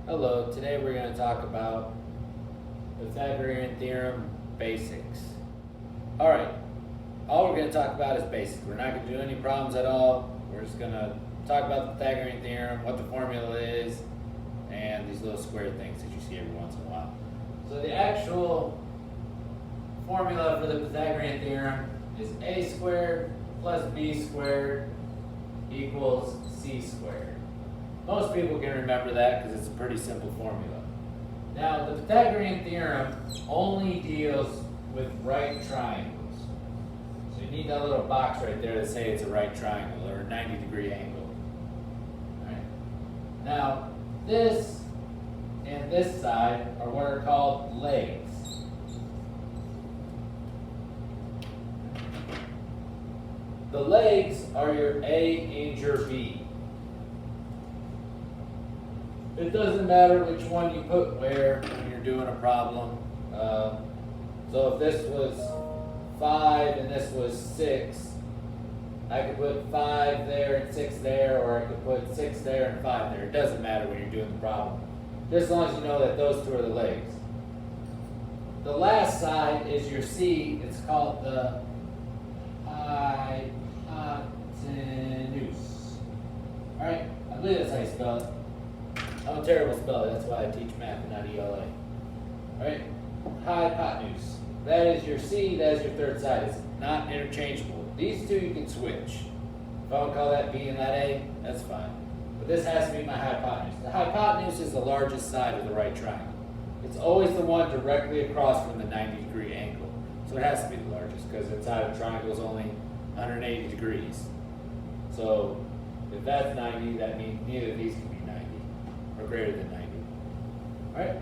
Hello, today we're going to talk about the Pythagorean theorem basics. Alright, all we're going to talk about is basics. We're not going to do any problems at all. We're just going to talk about the Pythagorean theorem, what the formula is, and these little square things that you see every once in a while. So the actual formula for the Pythagorean theorem is a squared plus b squared equals c squared. Most people can remember that because it's a pretty simple formula. Now, the Pythagorean theorem only deals with right triangles. So you need that little box right there to say it's a right triangle or a 90-degree angle. All right. Now, this and this side are what are called legs. The legs are your A and your B. It doesn't matter which one you put where when you're doing a problem. So if this was 5 and this was 6, I could put 5 there and 6 there, or I could put 6 there and 5 there. It doesn't matter when you're doing the problem. Just as long as you know that those two are the legs. The last side is your C. It's called the hypotenuse. Alright, I believe that's how you spell it. I'm a terrible speller, that's why I teach math and not ELA. Alright, hypotenuse. That is your C, that is your third side. It's not interchangeable. These two you can switch. If I would call that B and that A, that's fine. But this has to be my hypotenuse. The hypotenuse is the largest side of the right triangle. It's always the one directly across from the 90-degree angle. So it has to be the largest because the side of the triangle is only 180 degrees. So if that's 90, that means neither of these can be 90 or greater than 90. Alright?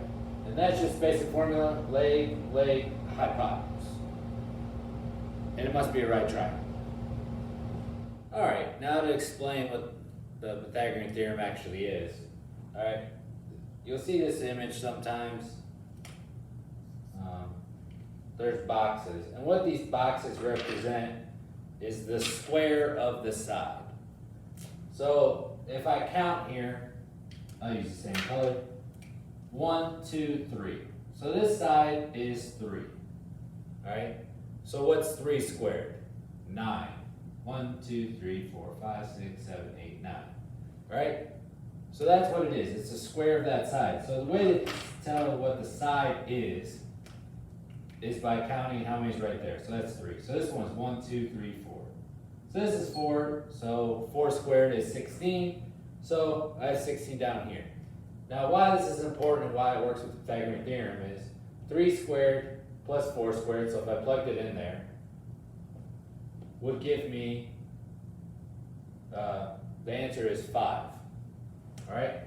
And that's just basic formula, leg, hypotenuse. And it must be a right triangle. Alright, now to explain what the Pythagorean theorem actually is. Alright? You'll see this image sometimes. There's boxes. And what these boxes represent is the square of the side. So if I count here, I'll use the same color. 1, 2, 3. So this side is 3. Alright? So what's 3 squared? 9. 1, 2, 3, 4, 5, 6, 7, 8, 9. Alright? So that's what it is. It's a square of that side. So the way to tell what the side is by counting how many is right there. So that's 3. So this one's 1, 2, 3, 4. So this is 4. So 4 squared is 16. So I have 16 down here. Now why this is important and why it works with the Pythagorean theorem is 3 squared plus 4 squared, so if I plugged it in there, would give me, the answer is 5. Alright?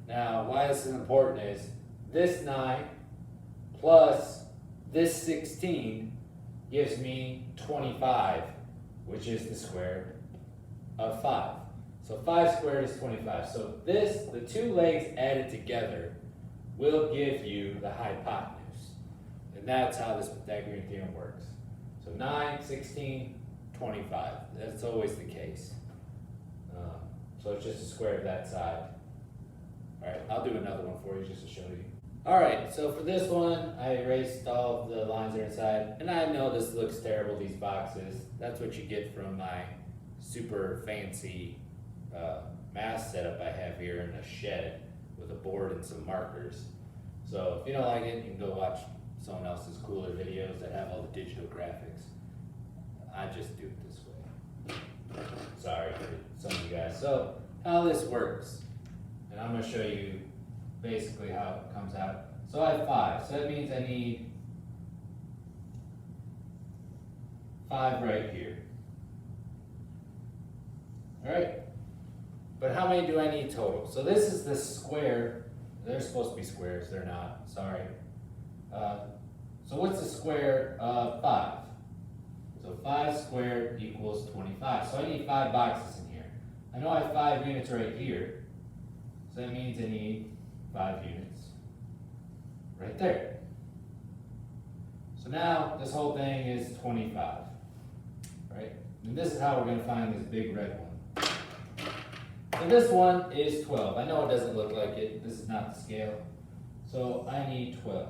Now why this is important is this 9 plus this 16 gives me 25, which is the square of 5. So 5 squared is 25. So this, the two legs added together, will give you the hypotenuse. And that's how this Pythagorean theorem works. So 9, 16, 25. That's always the case. So it's just a square of that side. Alright, I'll do another one for you just to show you. Alright, so for this one, I erased all of the lines that are inside. And I know this looks terrible, these boxes. That's what you get from my super fancy math setup I have here in a shed with a board and some markers. So if you don't like it, you can go watch someone else's cooler videos that have all the digital graphics. I just do it this way. Sorry for some of you guys. So how this works, and I'm going to show you basically how it comes out. So I have 5, so that means I need 5 right here. Alright? But how many do I need total? So this is the square. They're supposed to be squares, they're not, sorry. So what's the square of 5? So 5 squared equals 25. So I need 5 boxes in here. I know I have 5 units right here. So that means I need 5 units right there. So now this whole thing is 25, right? And this is how we're going to find this big red one. So this one is 12. I know it doesn't look like it. This is not the scale. So I need 12.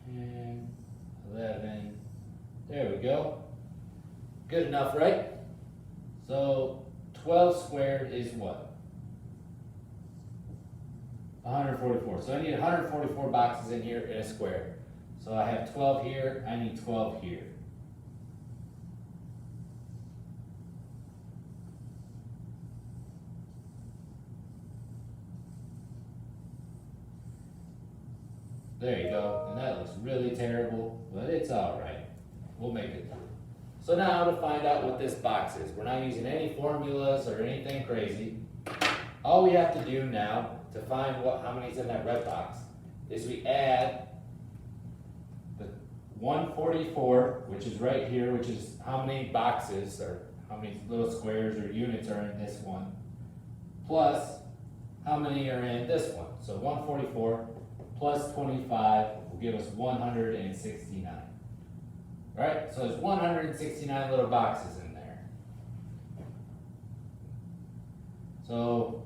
10, 11. There we go. Good enough, right? So 12 squared is what? 144. So I need 144 boxes in here in a square. So I have 12 here, I need 12 here. There you go, and that looks really terrible, but it's all right. We'll make it. So now to find out what this box is. We're not using any formulas or anything crazy. All we have to do now to find how many's in that red box is we add the 144, which is right here, which is how many boxes or how many little squares or units are in this one, plus how many are in this one. So 144 plus 25 will give us 169. All right, so there's 169 little boxes in there. So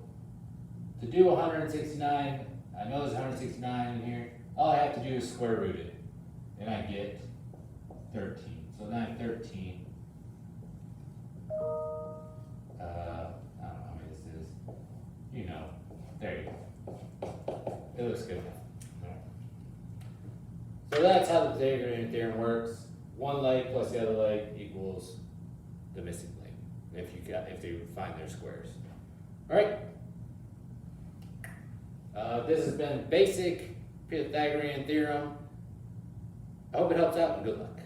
to do 169, I know there's 169 in here. All I have to do is square root it, and I get 13. So then I have 13. I don't know how many this is. You know, there you go. It looks good. So that's how the Pythagorean theorem works. One leg plus the other leg equals the missing leg, if you find their squares. All right. This has been basic Pythagorean theorem. I hope it helps out, and good luck.